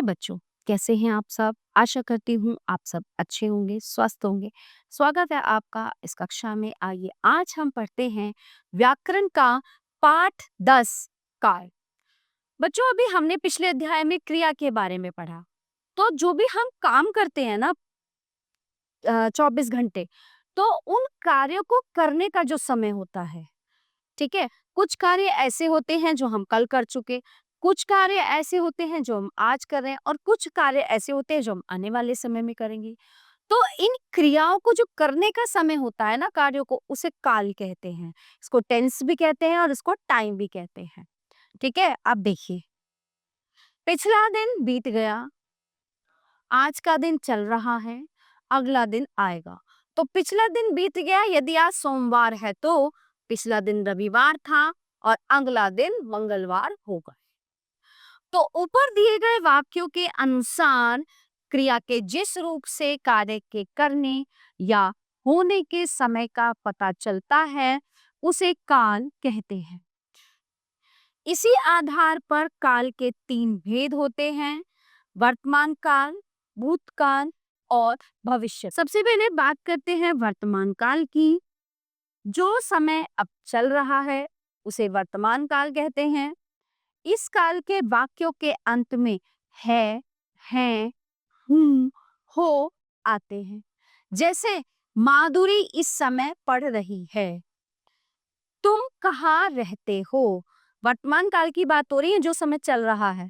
बच्चों, कैसे हैं आप सब? आशा करती हूँ आप सब अच्छे होंगे, स्वस्थ होंगे। स्वागत है आपका इस कक्षा में। आइए आज हम पढ़ते हैं व्याकरण का पाठ 10 काल। बच्चों, अभी हमने पिछले अध्याय में क्रिया के बारे में पढ़ा। तो जो भी हम काम करते हैं ना 24 घंटे, तो उन कार्यों को करने का जो समय होता है, ठीक है, कुछ कार्य ऐसे होते हैं जो हम कल कर चुके, कुछ कार्य ऐसे होते हैं जो हम आज कर रहे हैं और कुछ कार्य ऐसे होते हैं जो हम आने वाले समय में करेंगे। तो इन क्रियाओं को जो करने का समय होता है ना कार्यों को, उसे काल कहते हैं। इसको टेंस भी कहते हैं और इसको टाइम भी कहते हैं। ठीक है, अब देखिए, पिछला दिन बीत गया, आज का दिन चल रहा है, अगला दिन आएगा। तो पिछला दिन बीत गया, यदि आज सोमवार है तो पिछला दिन रविवार था और अगला दिन मंगलवार होगा। तो ऊपर दिए गए वाक्यों के अनुसार क्रिया के जिस रूप से कार्य के करने या होने के समय का पता चलता है, उसे काल कहते हैं। इसी आधार पर काल के 3 भेद होते हैं: वर्तमान काल, भूतकाल और भविष्य। सबसे पहले बात करते हैं वर्तमान काल की। जो समय अब चल रहा है उसे वर्तमान काल कहते हैं। इस काल के वाक्यों के अंत में है, हैं, हूं, हो आते हैं। जैसे माधुरी इस समय पढ़ रही है, तुम कहाँ रहते हो। वर्तमान काल की बात हो रही है, जो समय चल रहा है।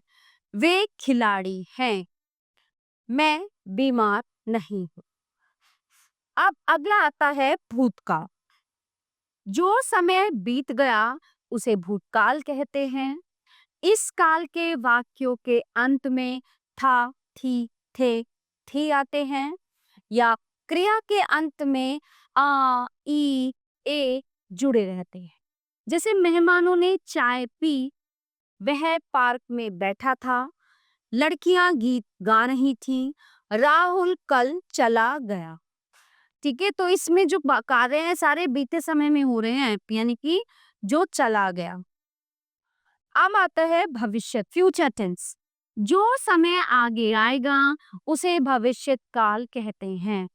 वे खिलाड़ी हैं, मैं बीमार नहीं हूं। अब अगला आता है भूतकाल। जो समय बीत गया उसे भूतकाल कहते हैं। इस काल के वाक्यों के अंत में था, थी, थे, थी आते हैं, या क्रिया के अंत में आ, ई, ए जुड़े रहते हैं। जैसे मेहमानों ने चाय पी, वह पार्क में बैठा था, लड़कियां गीत गा रही थीं, राहुल कल चला गया। ठीक है, तो इसमें जो कार्य हैं सारे बीते समय में हो रहे हैं, यानी कि जो चला गया। अब आता है भविष्य, फ्यूचर टेंस। जो समय आगे आएगा उसे भविष्य काल कहते हैं।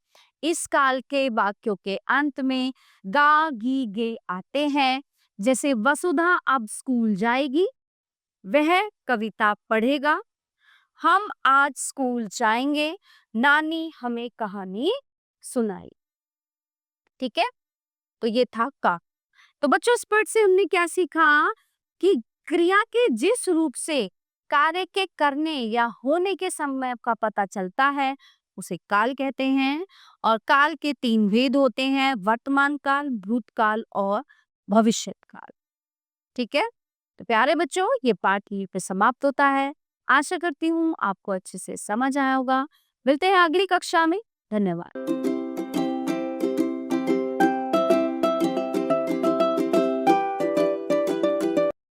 इस काल के वाक्यों के अंत में गा, गी, गे आते हैं। जैसे वसुधा अब स्कूल जाएगी, वह कविता पढ़ेगा, हम आज स्कूल जाएंगे, नानी हमें कहानी सुनाई। ठीक है, तो ये था का। तो बच्चों, इस पाठ से हमने क्या सीखा कि क्रिया के जिस रूप से कार्य के करने या होने के समय का पता चलता है उसे काल कहते हैं। और काल के 3 भेद होते हैं: वर्तमान काल, भूतकाल और भविष्य काल। ठीक है, तो प्यारे बच्चों, ये पाठ यहीं पे समाप्त होता है। आशा करती हूँ आपको अच्छे से समझ आया होगा। मिलते हैं अगली कक्षा में। धन्यवाद।